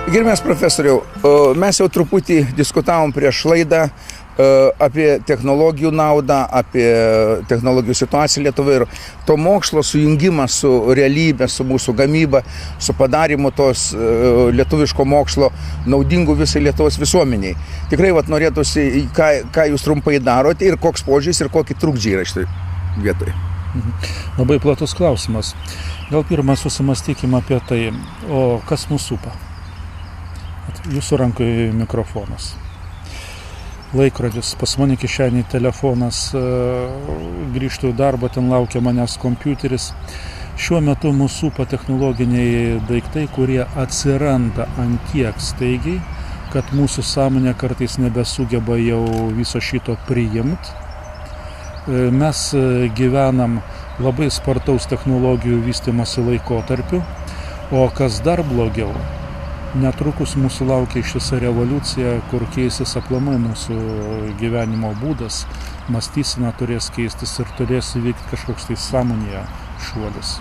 Gerbiamas profesoriau, mes jau truputį diskutavom prieš laidą apie technologijų naudą, apie technologijų situaciją Lietuvoje ir to mokslo sujungimas su realybė, su mūsų gamyba, su padarimu tos lietuviško mokslo naudingų visai Lietuvos visuomeniai. Tikrai norėtųsi, ką jūs trumpai darote ir koks požiūris ir kokie trukdžiai yra šitoj vietoje. Labai platus klausimas. Gal pirmą susimastykime apie tai, o kas mūsų supa? Jūsų rankoje mikrofonas. Laikrodis, pas mane kišenėje telefonas, grįžtu į darbą, ten laukia manęs kompiuteris. Šiuo metu mūsų supa technologiniai daiktai, kurie atsiranda ant tiek staigiai, kad mūsų sąmonė kartais nebesugeba jau viso šito priimti. Mes gyvenam labai spartaus technologijų vystymosi laikotarpiu, o kas dar blogiau, netrukus mūsų laukia ištisa revoliucija, kur keisis aplamai mūsų gyvenimo būdas, mąstysena turės keistis ir turės įvykti kažkoks tai sąmonėje šuolis.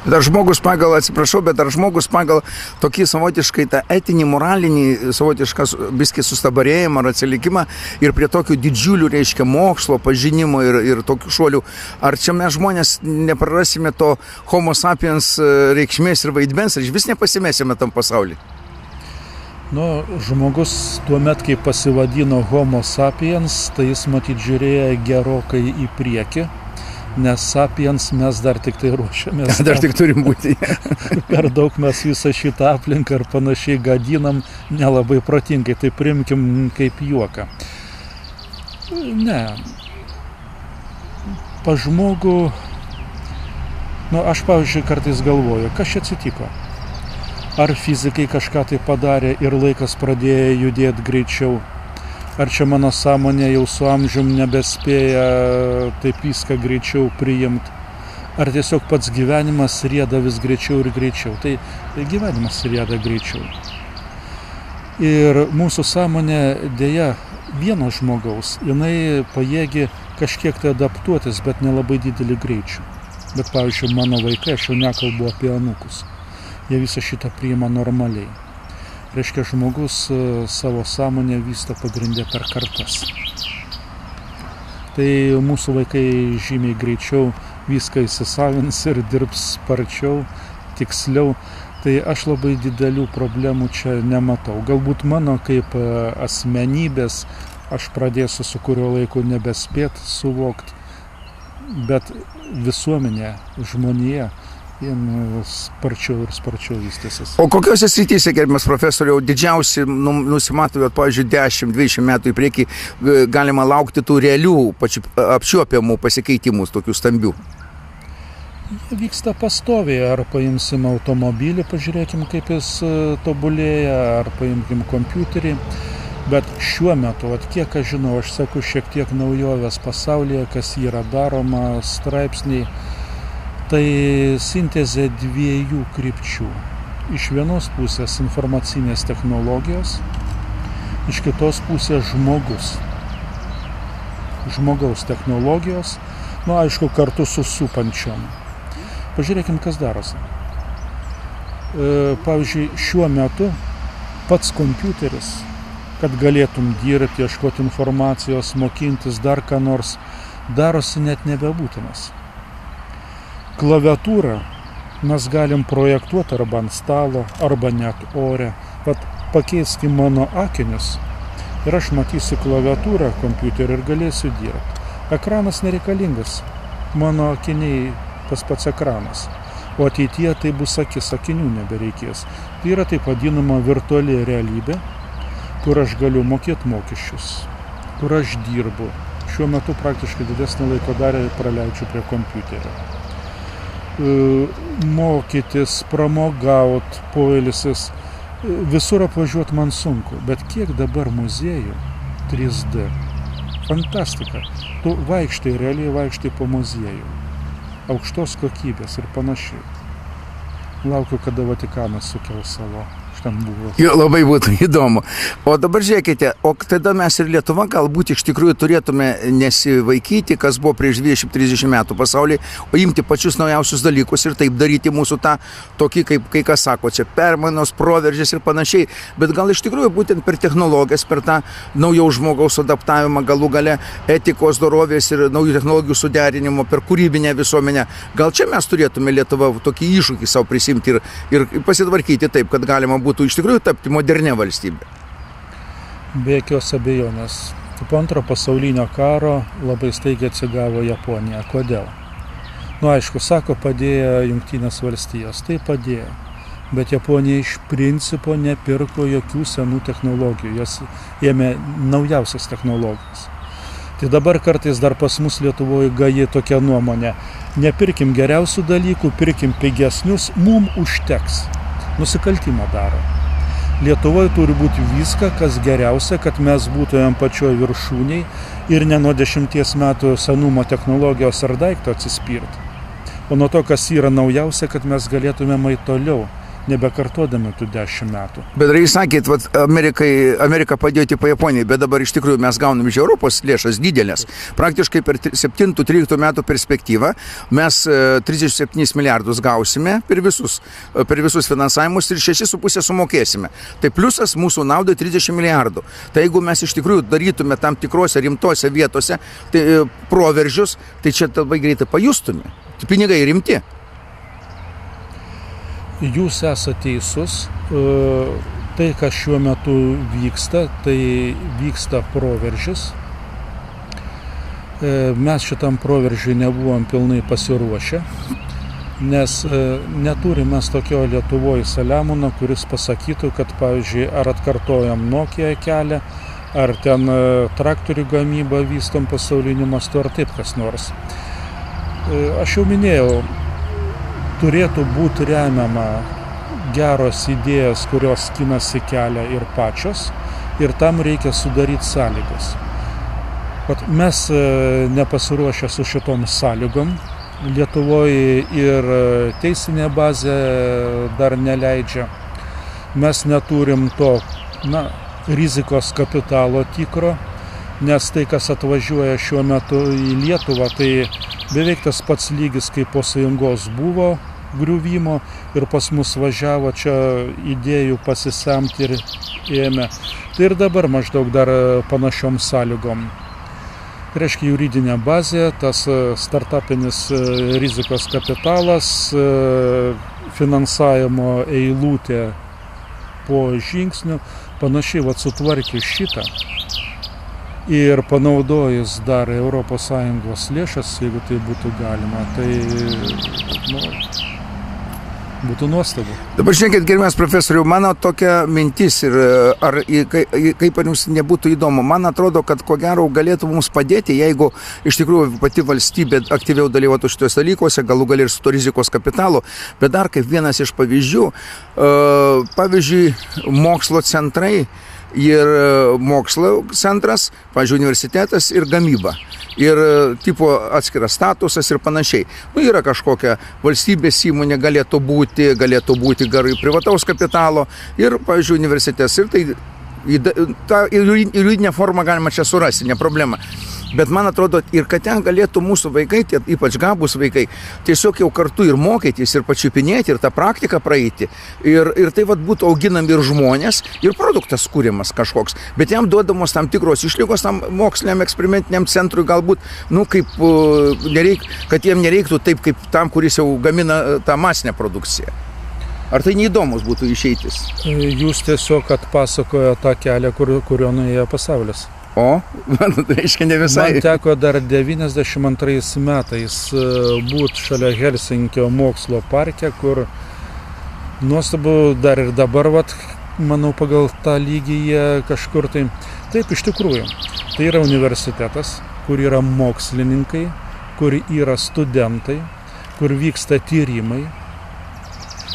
Bet ar žmogus pagal, atsiprašau, bet ar žmogus pagal tokį savotiškai tą etinį, moralinį, savotišką biskį sustabarėjimą ar atsilikimą ir prie tokių didžiulių, reiškia, mokslo, pažinimo ir tokių šuolių, ar čia mes žmonės neprarasime to homo sapiens reikšmės ir vaidmens, ar vis nepasimėsime tam pasaulyje? Žmogus tuomet, kai pasivadino homo sapiens, tai jis matyt žiūrėjo gerokai į priekį, nes sapiens mes dar tik tai ruošiamės. Dar tik turim būti. Per daug mes visą šitą aplinką ir panašiai gadinam nelabai protingai, tai priimkim kaip juoką. Ne. Pa žmogų, aš pavyzdžiui kartais galvoju, kas čia atsitiko? Ar fizikai kažką tai padarė ir laikas pradėjo judėti greičiau? Ar čia mano sąmonė jau su amžium nebespėja taip viską greičiau priimti? Ar tiesiog pats gyvenimas rieda vis greičiau ir greičiau? Tai gyvenimas rieda greičiau. Ir mūsų sąmonė dėja vieno žmogaus, jinai pajėgi kažkiek tai adaptuotis, bet nelabai didelį greičių. Bet pavyzdžiui, mano vaikai, aš jau nekalbu apie anūkus, jie visą šitą priima normaliai. Reiškia, žmogus savo sąmonę vysto pagrindė per kartas. Tai mūsų vaikai žymiai greičiau viską įsisavins ir dirbs sparčiau, tiksliau. Tai aš labai didelių problemų čia nematau. Galbūt mano kaip asmenybės aš pradėsiu su kurio laiko nebespėt suvokti, bet visuomenė, žmonija, sparčiau ir sparčiau vystysis. O kokiuose srityse, gerbiamas profesoriau, didžiausi nusimato, pavyzdžiui, 10-20 metų į priekį galima laukti tų realių, apčiuopiamų pasikeitimų, tokių stambių? Vyksta pastoviai, ar paimsim automobilį, pažiūrėkim, kaip jis tobulėja, ar paimkim kompiuterį. Bet šiuo metu, kiek aš žinau, aš seku šiek tiek naujovės pasaulyje, kas yra daroma, straipsniai. Tai sintezė dviejų krypčių. Iš vienos pusės informacinės technologijos, iš kitos pusės žmogus. Žmogaus technologijos, aišku, kartu su supančiom. Pažiūrėkim, kas darosi. Pavyzdžiui, šiuo metu pats kompiuteris, kad galėtum dirbti, ieškoti informacijos, mokintis, dar ką nors, darosi net nebebūtinas. Klaviatūrą mes galim projektuoti arba ant stalo, arba net ore. Pakeiskim mano akinius ir aš matysiu klaviatūrą kompiuterį ir galėsiu dirbti. Ekranas nereikalingas. Mano akiniai tas pats ekranas. O ateityje tai bus akis, akinių nebereikės. Tai yra taip vadinama virtuali realybė, kur aš galiu mokėti mokesčius, kur aš dirbu. Šiuo metu praktiškai didesnį laiko dalį praleidžiu prie kompiuterio. Mokytis, pramogaut, poilsis, visur apvažiuoti man sunku, bet kiek dabar muziejų 3D. Fantastika. Tu vaikštai, realiai vaikštai po muziejų. Aukštos kokybės ir panašiai. Laukiu, kada Vatikanas sukels savo šitam buvo. Jo, labai būtų įdomu. O dabar žiūrėkite, o tada mes ir Lietuva galbūt iš tikrųjų turėtume nesivaikyti, kas buvo prieš 20-30 metų pasaulyje, o imti pačius naujausius dalykus ir taip daryti mūsų tą tokį, kaip kai kas sako, čia permainos, proveržės ir panašiai. Bet gal iš tikrųjų būtent per technologijas, per tą naujaus žmogaus adaptavimą, galų gale etikos, dorovės ir naujų technologijų suderinimo, per kūrybinę visuomenę. Gal čia mes turėtume Lietuvą tokį iššūkį savo prisimti ir pasitvarkyti taip, kad galima būtų iš tikrųjų tapti modernė valstybė. Be jokios abejonės. Po antro pasaulinio karo labai staigiai atsigavo Japonija. Kodėl? Aišku, sako, padėjo Jungtinės valstijos. Tai padėjo. Bet Japonija iš principo nepirko jokių senų technologijų. Jos ėmė naujausias technologijas. Tai dabar kartais dar pas mus Lietuvoje gaji tokia nuomonė. Nepirkim geriausių dalykų, pirkim pigesnius, mum užteks. Nusikaltimą daro. Lietuvoje turi būti viską, kas geriausia, kad mes būtumėm pačioj viršūniai ir ne nuo 10 metų senumo technologijos ar daikto atsispirti. O nuo to, kas yra naujausia, kad mes galėtumėm eiti toliau, nebekartodami tų 10 metų. Bet jūs sakėt, Amerika padėjo tipo Japonijai, bet dabar iš tikrųjų mes gaunam iš Europos lėšas didelės. Praktiškai per 7-13 metų perspektyvą mes 37 milijardus gausime per visus finansavimus ir 6,5 sumokėsime. Tai pliusas mūsų naudai 30 milijardų. Tai jeigu mes iš tikrųjų darytume tam tikrose rimtose vietose proveržius, tai čia labai greitai pajustume. Pinigai rimti. Jūs esate teisus, tai, kas šiuo metu vyksta, tai vyksta proveržis. Mes šitam proveržiui nebuvom pilnai pasiruošę, nes neturime mes tokio Lietuvoje Saliamono, kuris pasakytų, kad, pavyzdžiui, ar atkartojam Nokia kelią, ar ten traktorių gamybą vystom pasauliniu mastu, ar taip kas nors. Aš jau minėjau, turėtų būti remiama geros idėjas, kurios skinasi kelią ir pačios, ir tam reikia sudaryti sąlygas. Mes nepasiruošę su šitom sąlygom. Lietuvoje ir teisinė bazė dar neleidžia. Mes neturim to rizikos kapitalo tikro, nes tai, kas atvažiuoja šiuo metu į Lietuvą, tai beveik tas pats lygis, kaip po Sąjungos buvo griuvimo ir pas mus važiavo čia idėjų pasisemti ir ėmė. Tai ir dabar maždaug dar panašiom sąlygom. Reiškia juridinė bazė, tas startupinis rizikos kapitalas, finansavimo eilutė po žingsnių, panašiai sutvarkius šitą. Ir panaudojus dar ES lėšas, jeigu tai būtų galima, tai būtų nuostabu. Dabar žiūrėkit, gerbiamas profesoriau, mano tokia mintis ir kaip ar jums nebūtų įdomu, man atrodo, kad ko gero galėtų mums padėti, jeigu iš tikrųjų pati valstybė aktyviau dalyvautų šitos dalykuose, galų gali ir su to rizikos kapitalu, bet dar kaip vienas iš pavyzdžių, pavyzdžiui, mokslo centrai ir mokslo centras, pavyzdžiui, universitetas ir gamyba. Ir tipo atskiras statusas ir panašiai. Yra kažkokia valstybės įmonė, galėtų būti privataus kapitalo ir, pavyzdžiui, universitetas. Ir tai tą juridinę formą galima čia surasti, ne problema. Bet man atrodo, ir kad ten galėtų mūsų vaikai, ypač gabūs vaikai, tiesiog jau kartu ir mokytis, ir pačiupinėti, ir tą praktiką praeiti. Ir tai būtų auginami ir žmonės, ir produktas kūrimas kažkoks. Bet jam duodamos tam tikros išlygos tam moksliniam eksperimentiniam centrui galbūt, kad jiem nereiktų taip, kaip tam, kuris jau gamina tą masinę produkciją. Ar tai neįdomus būtų išeitis? Jūs tiesiog atpasakojo tą kelią, kurio nuėjo pasaulis. O, reiškia ne visai. Man teko dar 92 metais būti šalia Helsinkio mokslo parke, kur nuostabu dar ir dabar, manau, pagal tą lygį jie kažkur tai. Taip, iš tikrųjų, tai yra universitetas, kur yra mokslininkai, kur yra studentai, kur vyksta tyrimai.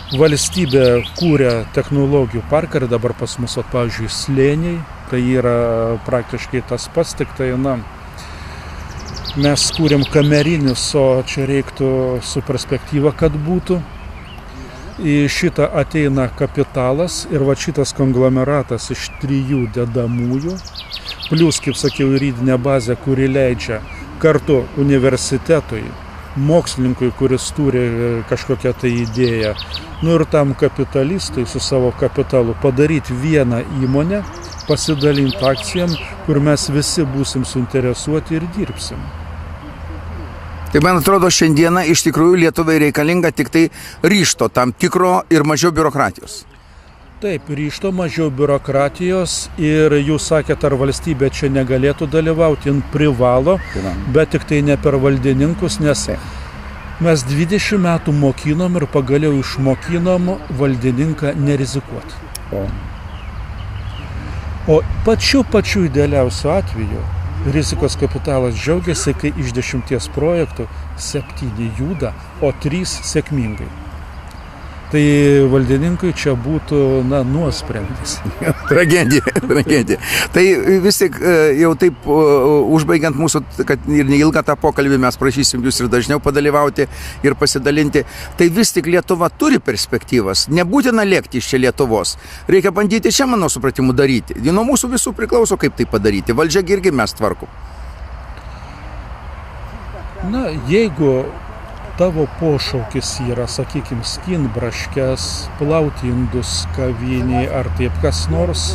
Valstybė kūrė technologijų parką ir dabar pas mus, pavyzdžiui, slėniai, tai yra praktiškai tas pats, tik tai, mes kūrėm kamerinius, o čia reiktų su perspektyva, kad būtų. į šitą ateina kapitalas ir va šitas konglomeratas iš 3 dedamųjų, plus, kaip sakiau, juridinė bazė, kuri leidžia kartu universitetui, mokslininkui, kuris turi kažkokią tai idėją, nu ir tam kapitalistui su savo kapitalu padaryti vieną įmonę, pasidalinti akcijom, kur mes visi būsim suinteresuoti ir dirbsim. Tai man atrodo, šiandieną iš tikrųjų Lietuvai reikalinga tik tai ryžto tam tikro ir mažiau biurokratijos. Taip, ryžto, mažiau biurokratijos ir jūs sakėt, ar valstybė čia negalėtų dalyvauti, jin privalo, bet tik tai ne per valdininkus, nes mes 20 metų mokinom ir pagaliau išmokinom valdininką nerizikuoti. O pačiu idealiausiu atveju rizikos kapitalas džiaugiasi, kai iš 10 projektų 7 juda, o 3 sėkmingai. Tai valdininkui čia būtų, nuosprendis. Tragedija. Tai vis tik jau taip užbaigiant mūsų, kad ir neilgą tą pokalbį mes prašysim jūs ir dažniau padalyvauti ir pasidalinti, tai vis tik Lietuva turi perspektyvas. Nebūtina lėkti iš čia Lietuvos. Reikia bandyti čia, mano supratimu, daryti. Nuo mūsų visų priklauso, kaip tai padaryti. Valdžia irgi mes tvarkom. Jeigu tavo pošaukis yra, sakykime, skinbraškes, plauti indus kavinėje ar taip kas nors,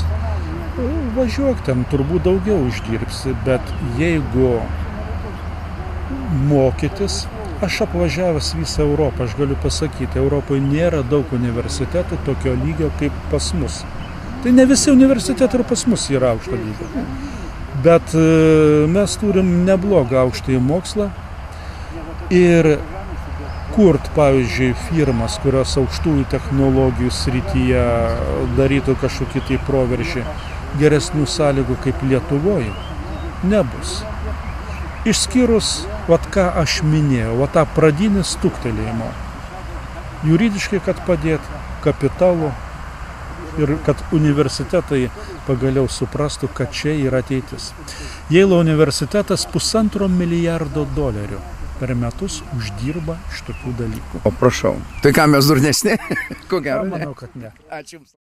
važiuok ten, turbūt daugiau uždirbsi, bet jeigu mokytis, aš apvažiavęs visą Europą, aš galiu pasakyti, Europoje nėra daug universitetų tokio lygio kaip pas mus. Tai ne visi universitetai ir pas mus yra aukšto lygio, bet mes turim neblogą aukštąjį mokslą ir kurt, pavyzdžiui, firmas, kurios aukštųjų technologijų srityje darytų kažkokį tai proveržį, geresnių sąlygų kaip Lietuvoje, nebus. Išskyrus, ką aš minėjau, tą pradinį stuktelėjimo. Juridiškai, kad padėt kapitalu ir kad universitetai pagaliau suprastų, kad čia yra ateitis. Jeilo universitetas $1,5 milijardo per metus uždirba iš tokių dalykų. O prašau. Tai ką, mes durnesni? Ko gero? Manau, kad ne. Ačiū Jums.